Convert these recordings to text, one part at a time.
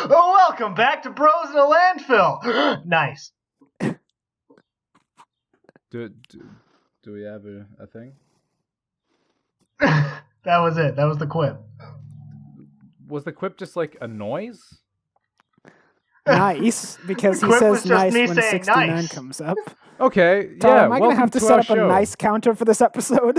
Oh, welcome back to Bros in a Landfill. Nice. Do we have a thing? That was it. That was the quip. Was the quip just like a noise? Nice, because he Quip says was just nice me when saying 69 nice. comes up. Okay, Tom, yeah. am I welcome gonna have to to set our up show. a nice counter for this episode?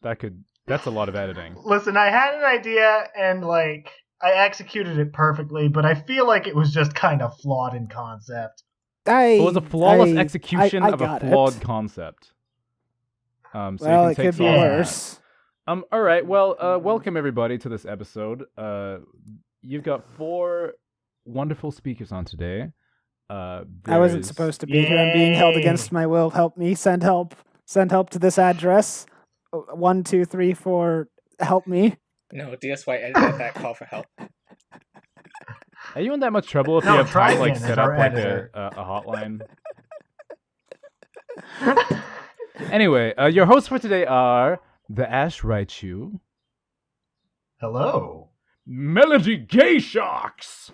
That's a lot of editing. Listen, I had an idea and I executed it perfectly, but I feel like it was just kind of flawed in concept. It was a flawless execution of a flawed concept. So well, you it can take could be some of worse. that. All right. Well, welcome everybody to this episode. You've got 4 wonderful speakers on today. I wasn't supposed to be here. I'm being held against my will. Help me. Send help. Send help to this address. 1, 2, 3, 4. Help me. No, DSY edited that call for help. Are you in that much trouble if No, you have time Trybien is set our up like editor. a hotline? Anyway, your hosts for today are the Ash Raichu, Hello. Melody Gay Sharks.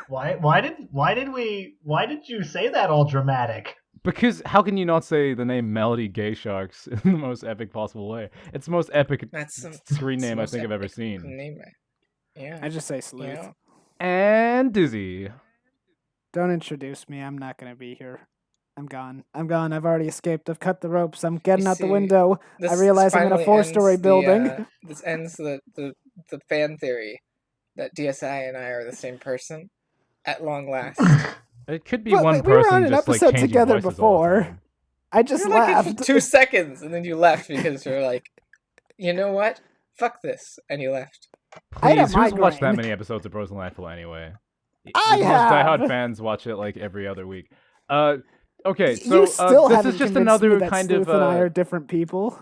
Why did you say that all dramatic? Because how can you not say the name Melody Gay Sharks in the most epic possible way? It's the most epic screen name I think I've ever seen. Yeah. I just say Sleuth. Yeah. And Dizzy. Don't introduce me. I'm not going to be here. I'm gone. I've already escaped. I've cut the ropes. I'm getting out the window. I realize I'm in a 4-story building. This ends the fan theory that DSI and I are the same person at long last. It could be But, one we were person on an just like episode changing together voices all the before. time. I just You're like laughed. 2 seconds, and then you left because you're like, you know what? Fuck this, and you left. I had a Please, who's watched that migraine. many episodes of Bros and Landfill anyway? I Most have. diehard fans watch it like every other week. Okay, You so still this haven't is just convinced me another that kind Sleuth of. and I are different people.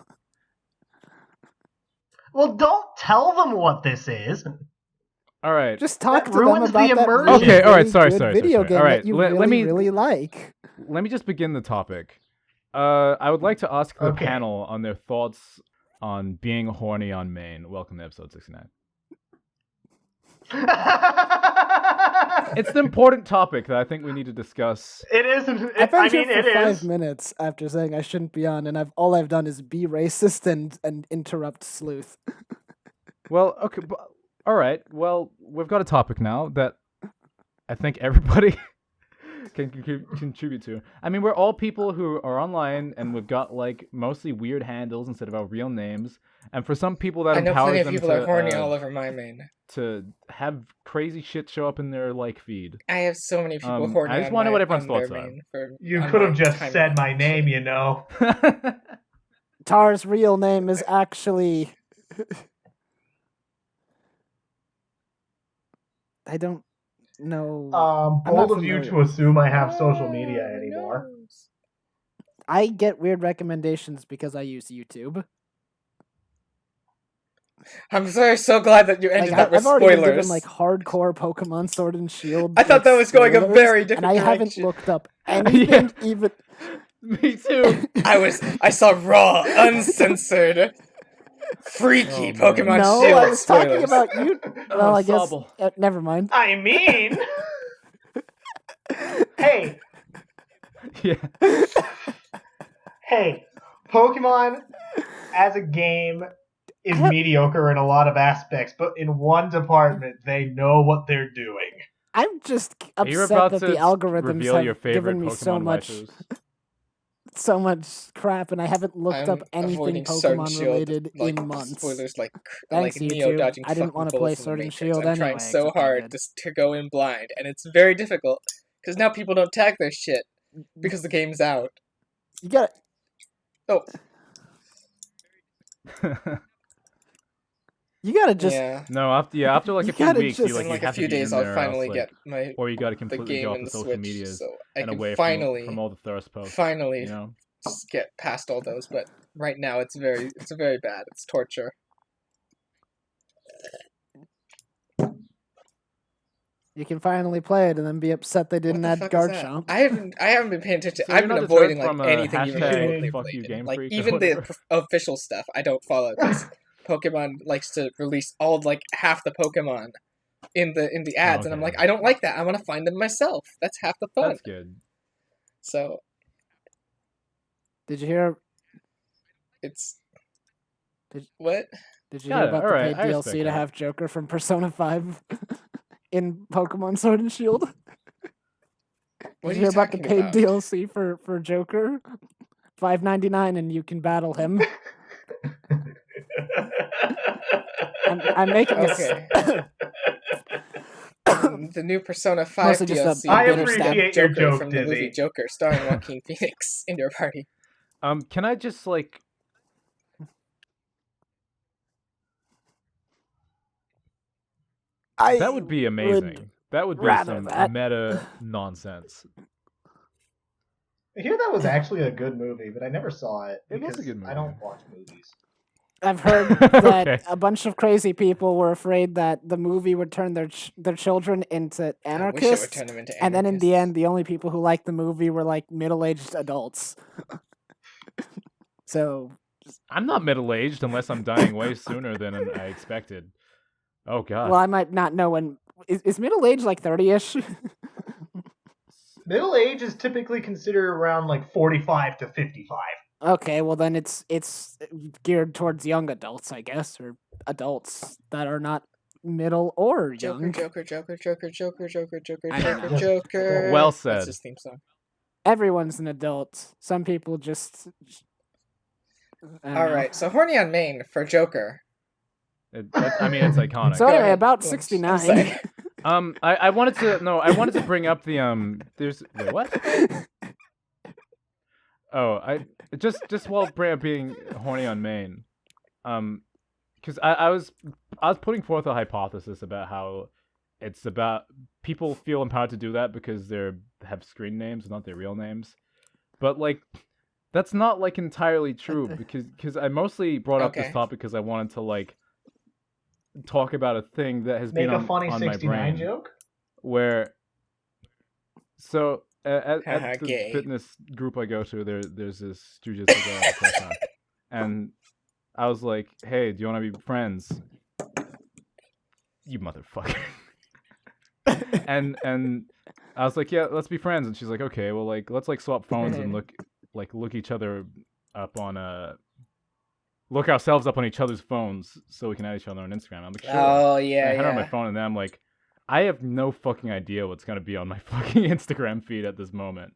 Well, don't tell them what this is. All right. Just talk That to them ruins about the that immersion. really, Okay, all right, really sorry, good sorry, video sorry. game All right, that you let really, me- really like. Let me just begin the topic. I would like to ask the Okay. panel on their thoughts on being horny on main. Welcome to episode 69. It's an important topic that I think we need to discuss. It isn't. I've been I here mean, for it 5 is. minutes after saying I shouldn't be on, and all I've done is be racist and interrupt Sleuth. Well, okay, all right. Well, we've got a topic now that I think everybody can contribute to. I mean, we're all people who are online, and we've got like mostly weird handles instead of our real names. And for some people, that I know empowers plenty of them people to are horny all over my main. to have crazy shit show up in their like feed. I have so many people horny I just on want to know what everyone's on their thoughts are. main for- You on could my have just timeline said my and name, shit. you know. Tar's real name is actually... I don't know. I'm not Bold of you familiar. to assume I have social media anymore. I get weird recommendations because I use YouTube. I'm so glad that you ended that with I've already been spoilers. given like hardcore Pokemon Sword and Shield. I thought that was going a spoilers, very different and I haven't direction. looked up anything even. Me too. I saw raw, uncensored, freaky Oh, man. Pokemon No, Shield I was talking spoilers. about you. Well, I guess. Sobble. Never mind. I mean, hey, Yeah. Pokemon as a game is mediocre in a lot of aspects, but in one department, they know what they're doing. I'm just Are you upset about that to the algorithms reveal your have favorite given me Pokemon so much crap, and I haven't looked up I'm anything avoiding Sword and Pokemon Shield, related like, in months. Spoilers like Thanks, Neo YouTube. dodging I didn't fucking want to play bullets in the Sword and Matrix. Shield I'm anyway. trying so except I hard did. just to go in blind, and it's very difficult because now people don't tag their shit because the game's out. You gotta. Oh, You gotta just. yeah. No, after like You a few gotta weeks, you just- like In you like a have to few be days, in I'll there, finally else, get like, my or you got to the completely game go off and the the social Switch, medias so I and can away finally from all the thirst posts. finally You know, just get past all those. But right now, it's very bad. It's torture. You can finally play it and then be upset they didn't What the add fuck Guard is that? Chomp. I haven't been paying attention. So I've you're been not avoiding deterred like from, anything even hashtag remotely fuck you related. Game Like Freak or even the whatever? official stuff, I don't follow because Pokemon likes to release all like half the Pokemon in the ads, and I'm Okay. like, I don't like that. I want to find them myself. That's half the fun. That's good. So Did you hear? it's Did- what? Did you Got hear it. about the Alright, paid I DLC respect to that. have Joker from Persona 5 in Pokemon Sword and Shield? What Did are you you hear about the talking paid about? DLC for Joker? $5.99 and you can battle him. I'm making Okay. The new Persona 5 Mostly just a DLC. I bitter You stab. appreciate get your Joker joke, from the movie Dizzy. Joker, starring Joaquin Phoenix, in your party. Can I just like? That would be amazing. That would be rather some that. meta nonsense. I hear that was actually a good movie, but I never saw it It was a because good movie. I don't watch movies. I've heard that Okay. a bunch of crazy people were afraid that the movie would turn their children into I wish it would anarchists, turn them into anarchists. and then in the end, the only people who liked the movie were like middle-aged adults. So I'm not middle-aged unless I'm dying way sooner than I expected. Oh god. well, I might not know when is middle age like 30ish. Middle age is typically considered around like 45 to 55. Okay, well then it's geared towards young adults, I guess, or adults that are not middle or young. Joker. I don't know. Joker. Well That's said. his theme song. Everyone's an adult. Some people just. I don't know. Alright, so Horny on Main for Joker. I mean, it's iconic. So Go anyway, ahead, about Lunch. 69. I'm sorry. I wanted to bring up the there's wait, what? Oh, I just while being horny on Maine, because I was putting forth a hypothesis about how it's about people feel empowered to do that because they have screen names, not their real names, but like that's not like entirely true because I mostly brought up this Okay. topic because I wanted to like talk about a thing that has Make been a funny on my 69 brain joke? where at the Gay. fitness group I go to, there's this jujitsu guy, and I was like, "Hey, do you want to be friends?" You motherfucker. and I was like, "Yeah, let's be friends." And she's like, "Okay, well, like let's like swap phones and look each other up on look ourselves up on each other's phones so we can add each other on Instagram." I'm like, "Sure." Oh, And yeah, I had her on my yeah. phone, and then I'm like, I have no fucking idea what's gonna be on my fucking Instagram feed at this moment,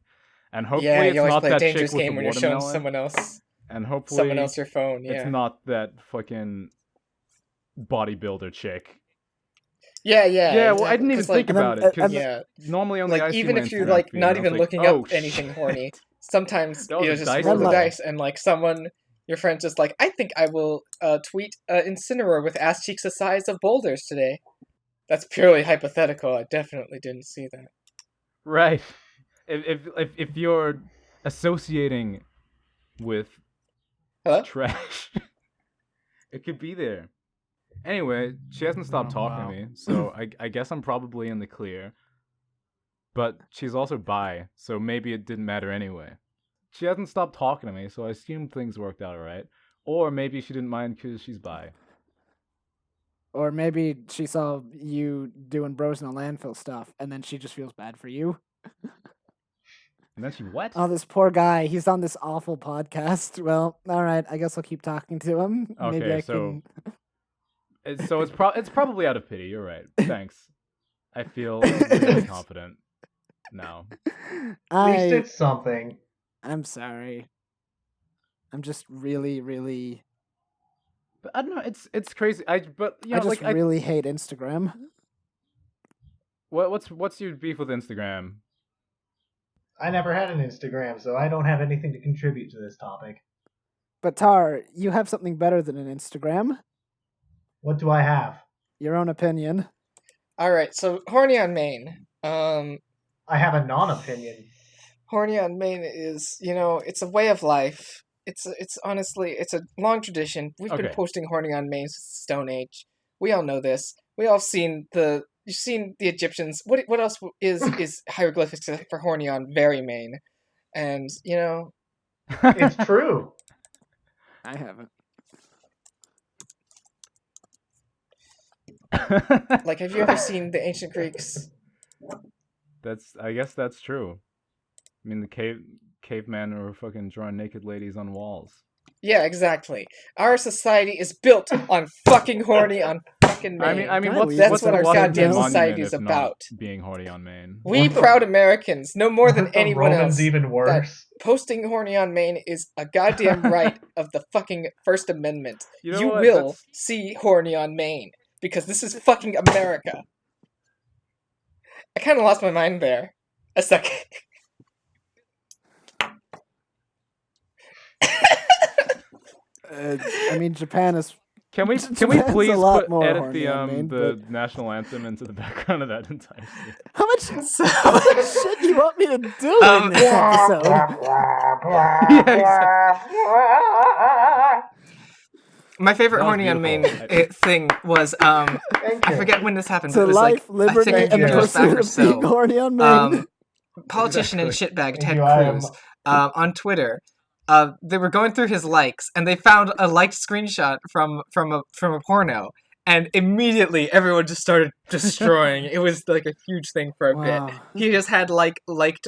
and hopefully Yeah, it's you always not play a that dangerous chick with game the when you're showing watermelon, someone else and hopefully your phone, yeah. it's not that fucking bodybuilder chick. Yeah, Yeah, well, I exactly. didn't even 'Cause, like, think about it because yeah, normally only I like see even my if you're Instagram like feed, not and I was even like, looking oh, up anything shit. horny, sometimes That was you a just dice roll the roll. dice and like your friend's just like, I think I will tweet Incineroar with ass cheeks the size of boulders today. That's purely hypothetical. I definitely didn't see that. Right. If you're associating with Hello? trash, it could be there. Anyway, she hasn't stopped Oh, talking wow. to me, so I guess I'm probably in the clear. But she's also bi, so maybe it didn't matter anyway. She hasn't stopped talking to me, so I assume things worked out alright. Or maybe she didn't mind because she's bi. Or maybe she saw you doing bros in the landfill stuff, and then she just feels bad for you. And then she what? Oh, this poor guy. He's on this awful podcast. Well, all right. I guess I'll keep talking to him. Maybe Okay, I so can. it's probably out of pity. You're right. Thanks. I feel really confident now. At least it's something. I'm sorry. I'm just really, really. But I don't know. It's crazy. I just really hate Instagram. What's your beef with Instagram? I never had an Instagram, so I don't have anything to contribute to this topic. But Tar, you have something better than an Instagram. What do I have? Your own opinion. Alright, so Horny on Main. I have a non-opinion. Horny on Main is, it's a way of life. It's honestly, it's a long tradition. We've been Okay. posting Horny on Main since the Stone Age. We all know this. We all seen you've seen the Egyptians. What else is hieroglyphics except for Horny on very Main? And, It's true. I haven't. Like, have you ever seen the ancient Greeks? I guess that's true. I mean, the cavemen were fucking drawing naked ladies on walls. Yeah, exactly. Our society is built on fucking horny on fucking Maine. I mean, that's what our what's goddamn the society is if not about. being horny on Maine. We proud Americans, no more than Aren't the anyone Romans else, even that worse? posting horny on Maine is a goddamn right of the fucking First Amendment. You know You what? will see horny on Maine because this is fucking America. I kind of lost my mind there. A second. I mean, Japan is. Can we Japan's a please lot more edit horny the on Maine, the national anthem into the background of that entire scene? How much So, shit do you want me to do in this episode? my favorite That was horny on Maine beautiful. thing was Thank I you. forget when this happened. To But it was life, like I liberty, think a and few the years back pursuit or of being so. horny on Maine. Politician and shitbag Ted you, I am- Cruz on Twitter. They were going through his likes, and they found a liked screenshot from a porno, and immediately everyone just started destroying. It was like a huge thing for a Wow. bit. He just had liked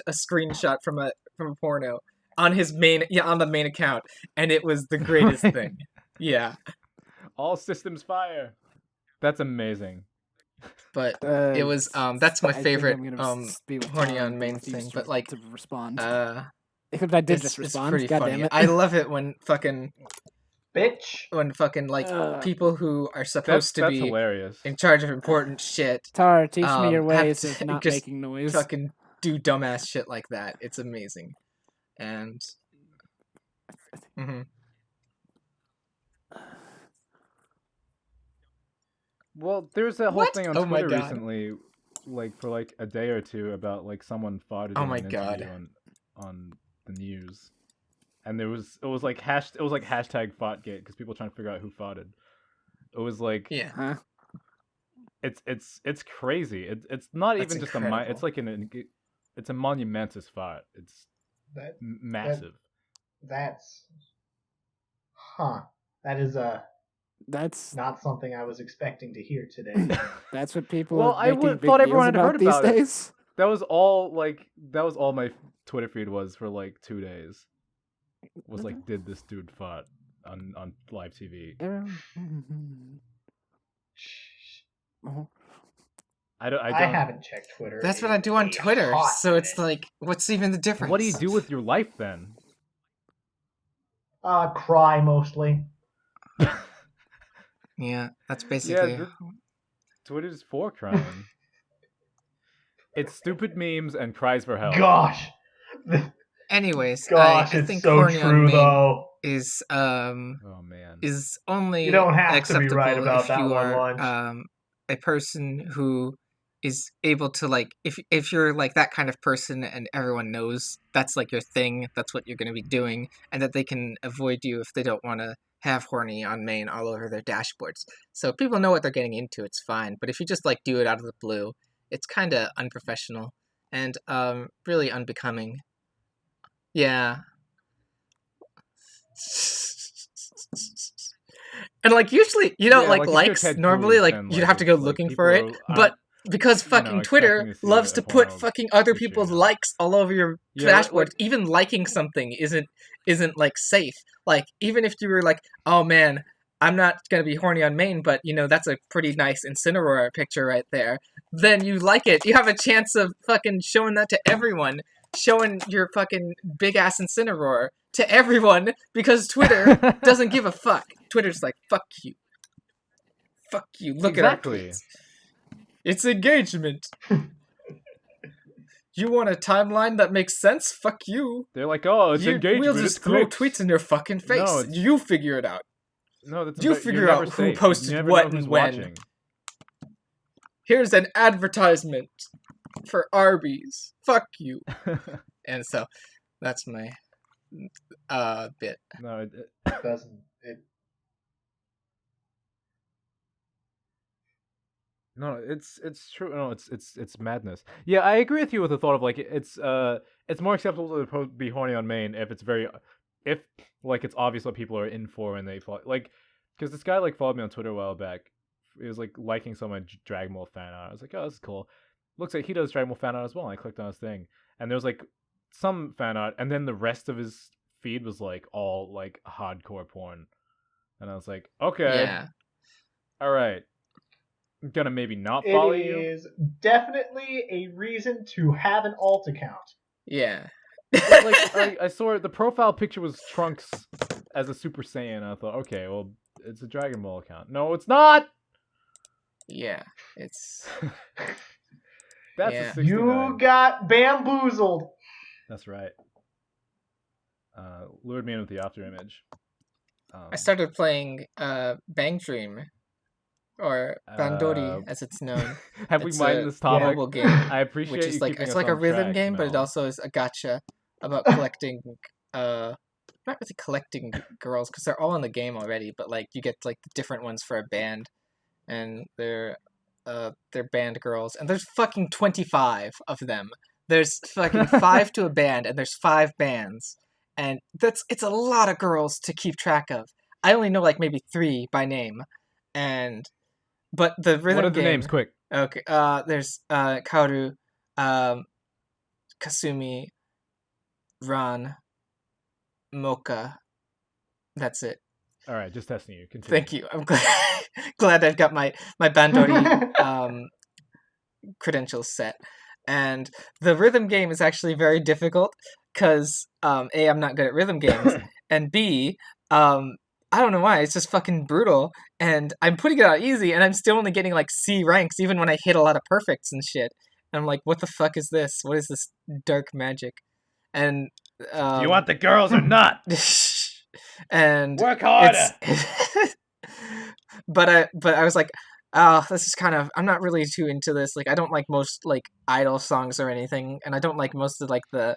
a screenshot from a porno on his on the main account, and it was the greatest thing. Yeah, All systems fire. That's amazing. but it was that's my I think favorite I'm gonna be with horny Tom on and Maine refuse thing. to- But like to respond. it's, If I did it's just it's respond, pretty God funny. damn it. I love it when fucking Bitch. like people who are supposed That's to be hilarious. in charge of important shit Tara, teach me your have ways to of not just making noise. fucking do dumbass shit like that. It's amazing. And mhm. Well, there's that whole What? thing on Oh my Twitter God. recently, like for like a day or two, about like someone farted Oh in my an God. interview on the news, and it was like hashtag fartgate because people trying to figure out who farted. It was like Yeah. Huh? it's crazy. It's not That's even just incredible. it's like it's a monumentous fart. It's That massive. that's that is That's Uh, not something I was expecting to hear today. that's what people Well, are I making big thought deals everyone had heard these about it. days. That was all my Twitter feed was for like 2 days. Was like, did this dude fart on live TV? I don't. I haven't checked Twitter. That's what in I do on a Twitter. hot So it's minute. like, what's even the difference? What do you do with your life then? Cry mostly. Yeah, that's basically. Twitter's for crying. It's stupid memes and cries for help. Gosh. Anyways, Gosh, I it's think so horny on true Maine though. is Oh man. only You don't have to be acceptable right about if that you one, are Lunch. a person who is able to like if you're like that kind of person and everyone knows that's like your thing, that's what you're going to be doing, and that they can avoid you if they don't want to have horny on Maine all over their dashboards. So if people know what they're getting into, it's fine. But if you just like do it out of the blue, it's kind of unprofessional and really unbecoming. Yeah. And like usually, Yeah, like like, if you're likes Ted normally, Cruz, like then, you'd like, have to go it's, like, looking people for it. are- But because you know, fucking Twitter expecting to see loves a to put porno fucking other feature, people's you know. likes all over your Yeah, dashboard, like- even liking something isn't like safe. Like even if you were like, oh man, I'm not gonna be horny on Maine, but you know that's a pretty nice Incineroar picture right there. Then you like it. You have a chance of fucking showing that to everyone, showing your fucking big ass Incineroar to everyone because Twitter doesn't give a fuck. Twitter's like, fuck you. Fuck you. Look at our Exactly. tweets. It's engagement. You want a timeline that makes sense? Fuck you. They're like, oh, it's engagement. We'll just it's throw clicks. tweets in your fucking face. No, it's- You figure it out. No, that's You about- figure you're never out who safe. posted you never what know who's and when. watching. Here's an advertisement for Arby's. Fuck you. And so, that's my bit. No, Doesn't it? no, it's true. No, it's madness. Yeah, I agree with you with the thought of like it's more acceptable to be horny on Maine if if like it's obvious what people are in for and they follow, like because this guy like followed me on Twitter a while back It was like liking some Dragon Ball fan art. I was like, oh, this is cool. Looks like he does Dragon Ball fan art as well. And I clicked on his thing, and there was like some fan art, and then the rest of his feed was like all like hardcore porn, and I was like, okay, Yeah. all right, I'm gonna maybe not follow you. It is definitely a reason to have an alt account. Yeah. Like I saw the profile picture was Trunks as a Super Saiyan. I thought, okay, well, it's a Dragon Ball account. No, it's not. Yeah. It's That's Yeah. a 69. You got bamboozled. That's right. Lured me in with the after image. I started playing Bang Dream, or Bandori as it's known. Have we It's minded a this topic? mobile game, I appreciate which is you like keeping it's us like a on rhythm track, game, but it Mel. also is a gacha about collecting not really collecting girls because they're all in the game already, but like you get like the different ones for a band, and they're band girls, and there's fucking 25 of them. There's fucking 5 to a band, and there's 5 bands, and it's a lot of girls to keep track of. I only know like maybe 3 by name, but the rhythm What are the game, names? Quick. Okay, there's Kaoru, Kasumi, Ran, Mocha. That's it. All right, just testing you. Continue. Thank you. I'm glad I've got my Bandori credentials set. And the rhythm game is actually very difficult because A, I'm not good at rhythm games, and B, I don't know why, it's just fucking brutal, and I'm putting it out easy, and I'm still only getting like C ranks even when I hit a lot of perfects and shit. And I'm like, what the fuck is this? What is this dark magic? And do you want the girls or not? and work harder. But I was like, oh, this is kind of, I'm not really too into this. Like, I don't like most like idol songs or anything, and I don't like most of like the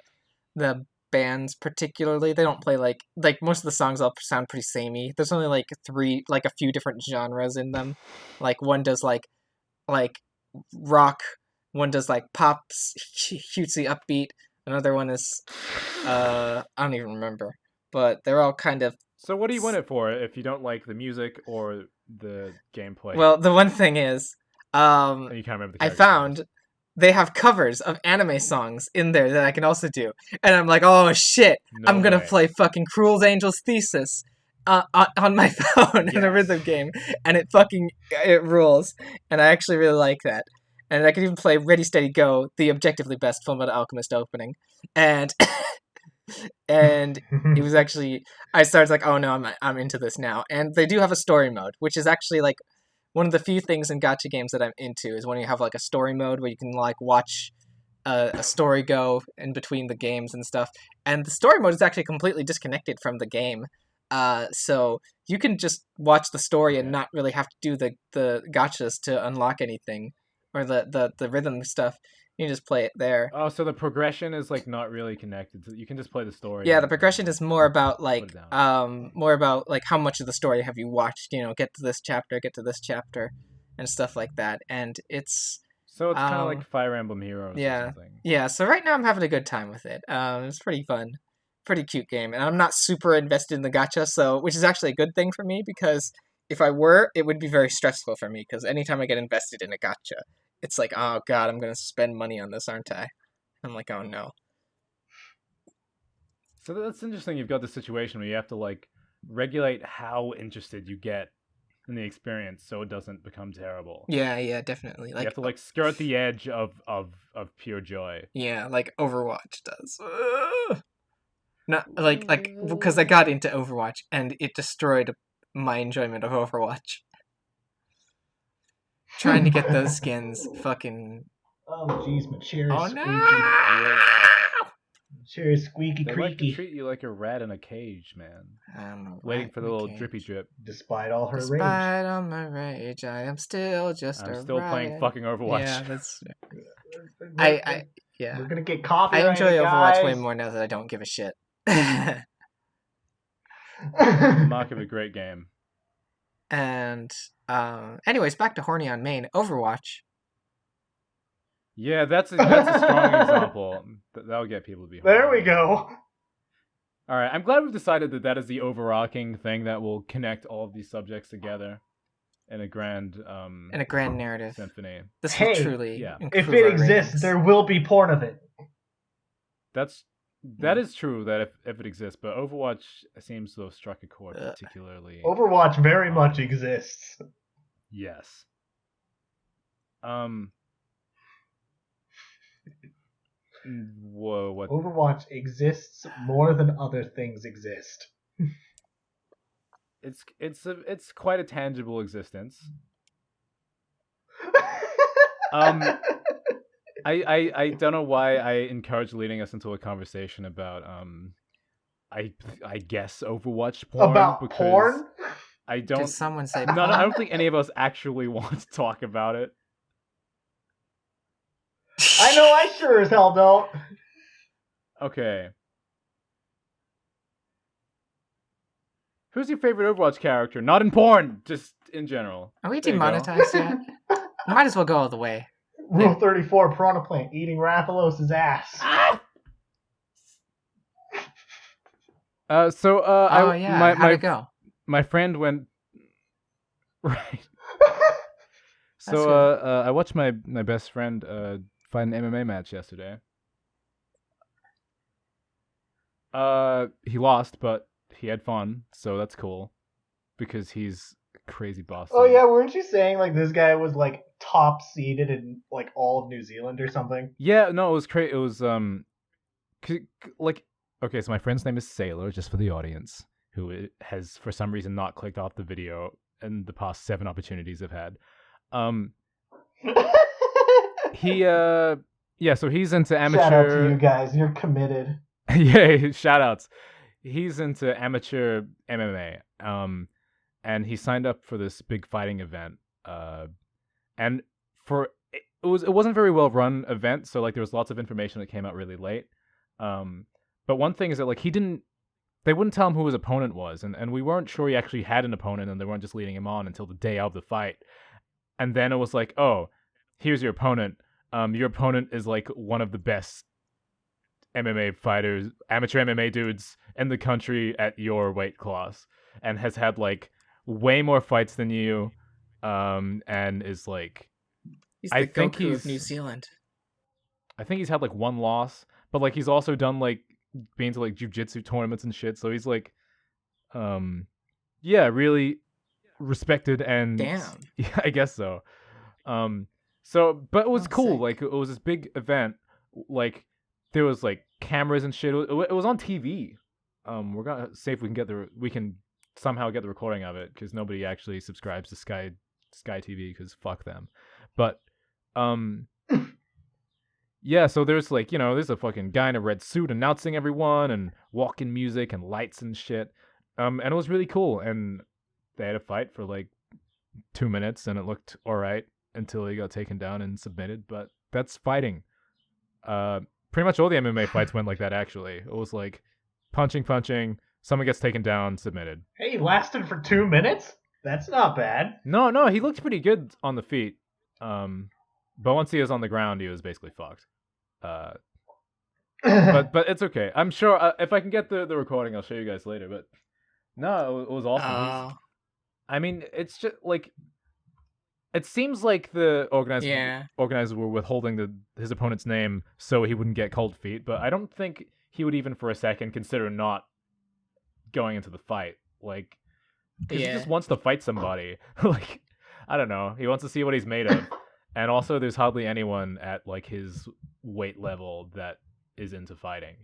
bands particularly. They don't play like most of the songs all sound pretty samey. There's only like 3, like a few different genres in them. Like one does like rock, one does like pop, cutesy upbeat. Another one is I don't even remember, but they're all kind of. So what do you want it for if you don't like the music or the gameplay? Well, the one thing is, you can't remember the I character found names. they have covers of anime songs in there that I can also do, and I'm like, oh shit, No I'm gonna way. play fucking Cruel Angel's Thesis on my phone in a rhythm game, and it rules, and I actually really like that. And I could even play Ready Steady Go, the objectively best Fullmetal Alchemist opening, and and it was actually, I started like, oh no, I'm into this now. And they do have a story mode, which is actually like one of the few things in gacha games that I'm into, is when you have like a story mode where you can like watch a story go in between the games and stuff. And the story mode is actually completely disconnected from the game. So you can just watch the story and not really have to do the gachas to unlock anything, or the rhythm stuff. You can just play it there. Oh, so the progression is like not really connected. You can just play the story. Yeah, the progression is more about like Put it down. how much of the story have you watched, get to this chapter and stuff like that. And it's So it's kind of like Fire Emblem Heroes or something. Yeah, so right now I'm having a good time with it. It's pretty fun. Pretty cute game. And I'm not super invested in the gacha, so which is actually a good thing for me, because if I were, it would be very stressful for me, because anytime I get invested in a gacha, it's like, oh god, I'm going to spend money on this, aren't I? I'm like, oh no. So that's interesting. You've got this situation where you have to like regulate how interested you get in the experience so it doesn't become terrible. Yeah, definitely. Like, you have to like skirt the edge of pure joy. Yeah, like Overwatch does. Not like because I got into Overwatch and it destroyed my enjoyment of Overwatch. Trying to get those skins, fucking. Oh jeez, my chair is Oh squeaky. no! Chair is squeaky They creaky. like to treat you like a rat in a cage, man. Waiting for the little drippy drip. Despite all her rage. Despite all my rage, I am still just I'm a still playing riot. fucking Overwatch. Yeah, that's. Yeah. We're gonna get coffee. I enjoy Overwatch guys. way more now that I don't give a shit. Mark of a great game. And anyways, back to Horny on Main. Overwatch. Yeah, that's a strong example. That'll get people to be. There we go. All right, I'm glad we've decided that is the overarching thing that will connect all of these subjects together. in a grand narrative symphony. This will truly if it exists, there will be porn of it. That is true that if it exists, but Overwatch seems to have struck a chord particularly. Overwatch very much exists. Yes. Whoa, what? Overwatch exists more than other things exist. It's quite a tangible existence. I don't know why I encourage leading us into a conversation about I guess Overwatch porn about porn. I don't. Did someone say? No, I don't think any of us actually want to talk about it. I know I sure as hell don't. Okay. Who's your favorite Overwatch character? Not in porn, just in general. Are we demonetized yet? Might as well go all the way. Rule 34, Piranha Plant, eating Rathalos' ass. How'd it go? My friend went... Right. So, I watched my best friend fight an MMA match yesterday. He lost, but he had fun, so that's cool. Because he's a crazy boss. Oh yeah, weren't you saying like this guy was like top seeded in like all of New Zealand or something? Yeah, no, it was crazy. It was like, okay, so my friend's name is Sailor, just for the audience, who has for some reason not clicked off the video in the past 7 opportunities I've had. So he's into amateur. Shout out to you guys, you're committed. Yeah, shout outs. He's into amateur MMA. And he signed up for this big fighting event. And it wasn't a very well run event, so like there was lots of information that came out really late. But one thing is that like they wouldn't tell him who his opponent was, and we weren't sure he actually had an opponent, and they weren't just leading him on until the day of the fight. And then it was like, oh, here's your opponent. Your opponent is like one of the best MMA fighters, amateur MMA dudes in the country at your weight class, and has had like way more fights than you, and is like, he's the Goku of New Zealand. I think he's had like 1 loss, but like he's also done like been to like jiu-jitsu tournaments and shit, so he's like, really respected and damn. Yeah, I guess so. But it was cool. Sick. Like it was this big event. Like there was like cameras and shit. It was on TV. We're gonna see if we can somehow get the recording of it, because nobody actually subscribes to Sky TV, because fuck them. But yeah, so there's like, there's a fucking guy in a red suit announcing everyone and walking music and lights and shit. And it was really cool. And they had a fight for like 2 minutes, and it looked all right until he got taken down and submitted. But that's fighting. Pretty much all the MMA fights went like that, actually. It was like punching, someone gets taken down, submitted. Hey, he lasted for 2 minutes? That's not bad. No, he looked pretty good on the feet. But once he was on the ground, he was basically fucked. But it's okay. I'm sure if I can get the recording, I'll show you guys later. But no, it was awesome. I mean, it's just like, it seems like the organizers were withholding his opponent's name so he wouldn't get cold feet. But I don't think he would even for a second consider not going into the fight. Like, because he just wants to fight somebody. Like, I don't know. He wants to see what he's made of. And also, there's hardly anyone at like his weight level that is into fighting,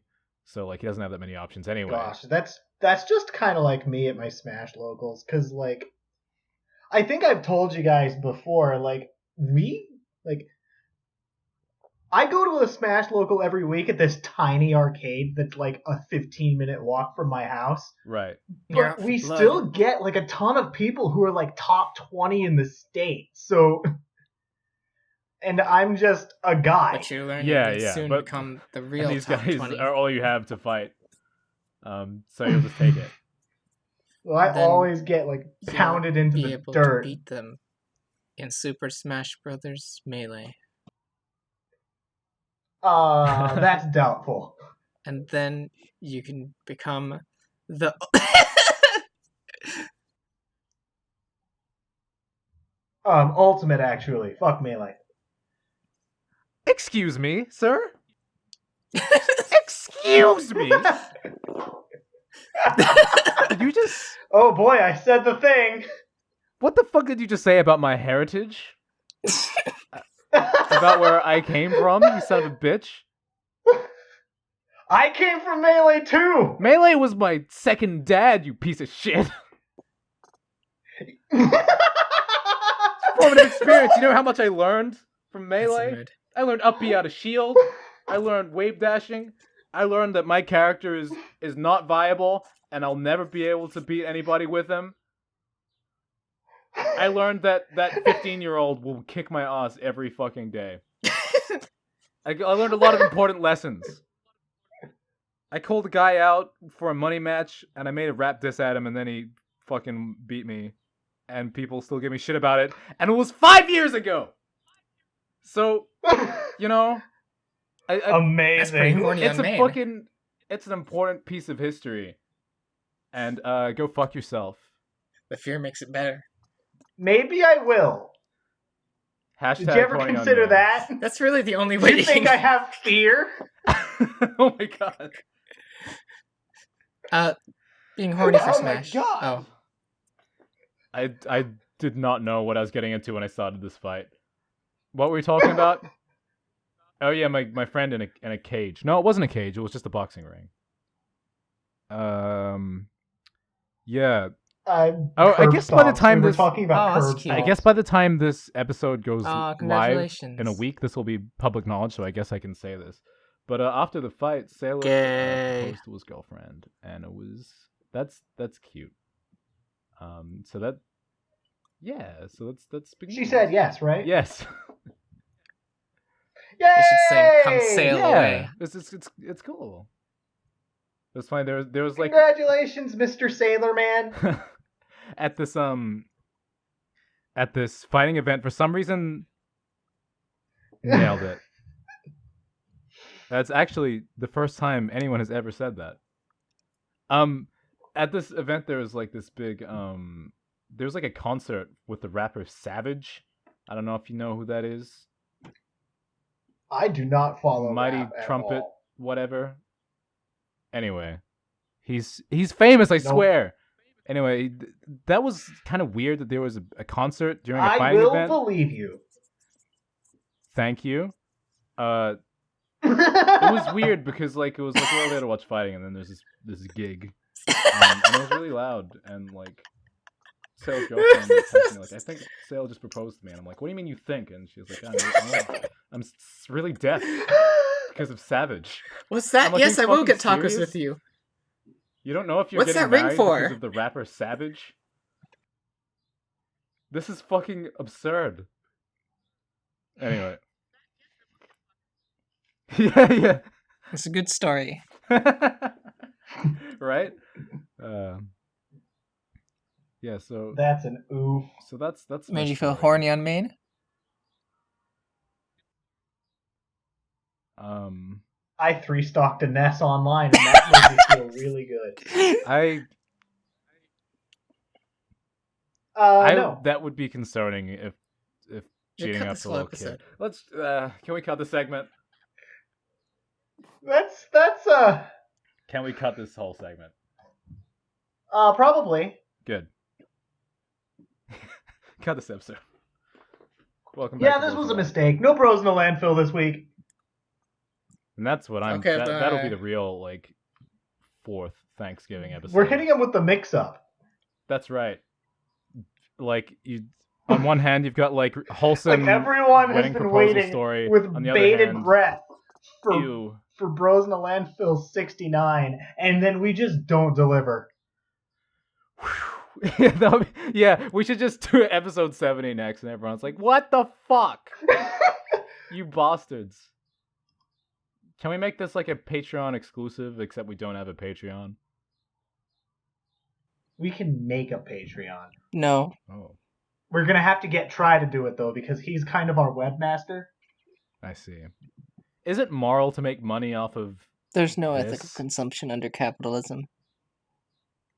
so like he doesn't have that many options anyway. Gosh, that's just kind of like me at my Smash locals, because like, I think I've told you guys before, like I go to a Smash local every week at this tiny arcade that's like a 15-minute walk from my house. Right. But we still get like a ton of people who are like top 20 in the state. So. And I'm just a guy. But you're learning to soon become the real these top guys 20. Are all you have to fight. So you'll just take it. Well, I always get like pounded into the able dirt. To beat them in Super Smash Brothers Melee. That's doubtful. And then you can become the Ultimate, actually. Fuck Melee. Excuse me, sir? Excuse me? Did you just... Oh boy, I said the thing! What the fuck did you just say about my heritage? About where I came from, you son of a bitch? I came from Melee too! Melee was my second dad, you piece of shit. Formative experience. You know how much I learned from Melee? I learned up B out of shield. I learned wave dashing. I learned that my character is not viable, and I'll never be able to beat anybody with him. I learned that 15-year-old will kick my ass every fucking day. I learned a lot of important lessons. I called a guy out for a money match, and I made a rap diss at him, and then he fucking beat me. And people still give me shit about it. And it was 5 years ago! So, you know... Amazing. That's pretty horny it's on a Maine. fucking... It's an important piece of history. And, go fuck yourself. The fear makes it better. Maybe I will. Hashtag Did you ever horny on consider Maine. that? That's really the only Do way you think can... I have fear? Oh my god. Being horny for Oh Smash. my god! Oh. I did not know what I was getting into when I started this fight. What were we talking about? Oh yeah, my friend in a cage. No, it wasn't a cage. It was just a boxing ring. Yeah. I guess by the time we were this, talking about that's curb cute. I guess by the time this episode goes live Congratulations. in a week, this will be public knowledge. So I guess I can say this. But after the fight, Sailor Gay. proposed to his girlfriend, and it was that's cute. So that, yeah. So that's. She said yes, right? Yes. Yay! You should sing "Come Sail Yeah, Away." it's cool. It's fine. There was like Congratulations, Mr. Sailor Man. at this fighting event, for some reason, nailed it. That's actually the first time anyone has ever said that. At this event there was like this big there was like a concert with the rapper Savage. I don't know if you know who that is. I do not follow Mighty rap at Trumpet, all. whatever. Anyway, he's famous, I Nope. swear. Anyway, that was kind of weird that there was a concert during a I fighting will event. believe you. Thank you. It was weird because like it was like we're all there to watch fighting, and then there's this gig, and it was really loud, and like Sale's girlfriend was texting me, like, I think Sale just proposed to me, and I'm like, what do you mean you think? And she was like, I'm really deaf because of Savage. What's that? I'm like, Yes, are I you will fucking get tacos serious? with you. You don't know if you're What's getting that ring married for? because of the rapper Savage? This is fucking absurd. Anyway. Yeah. It's a good story. Right? Yeah, so That's an oof. so that's my Made you feel story. horny on Maine? I 3-stocked a Ness online, and that made me feel really good. I No. that would be concerning if You cheating cut up this to a whole little kid. episode. Let's can we cut the segment? That's Can we cut this whole segment? probably. Good. Cut this episode. Welcome back. Yeah, to this Bros was a in the mistake. No bros in the landfill this week. And that's what I'm. Okay, that'll be bye. the real like 4th Thanksgiving episode. We're hitting him with the mix-up. That's right. Like you, on one hand, you've got like wholesome. Like everyone has wedding been proposal waiting story. with On the other bated hand, breath ew. for Bros in the Landfill 69, and then we just don't deliver. Yeah, we should just do episode 70 next, and everyone's like, "What the fuck, you bastards!" Can we make this like a Patreon exclusive? Except we don't have a Patreon. We can make a Patreon. No. Oh, We're gonna have to get Try to do it though, because he's kind of our webmaster. I see. Is it moral to make money off of? There's no Yes. ethical consumption under capitalism.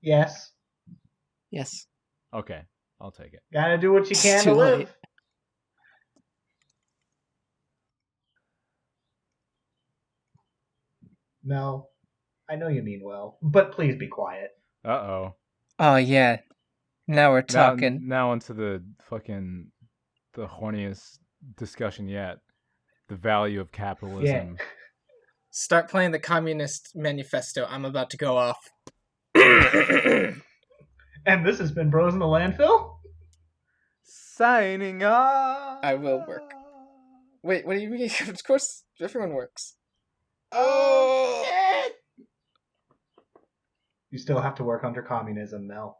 Yes. Yes. Okay, I'll take it. Gotta do what you can It's to too live. late. Mel, I know you mean well, but please be quiet. Uh-oh. Oh yeah. Now we're talking. Now onto the horniest discussion yet. The value of capitalism. Yeah. Start playing the Communist Manifesto. I'm about to go off. And this has been Bros in the Landfill? Signing off. I will work. Wait, what do you mean? Of course, everyone works. Oh, shit! You still have to work under communism, Mel.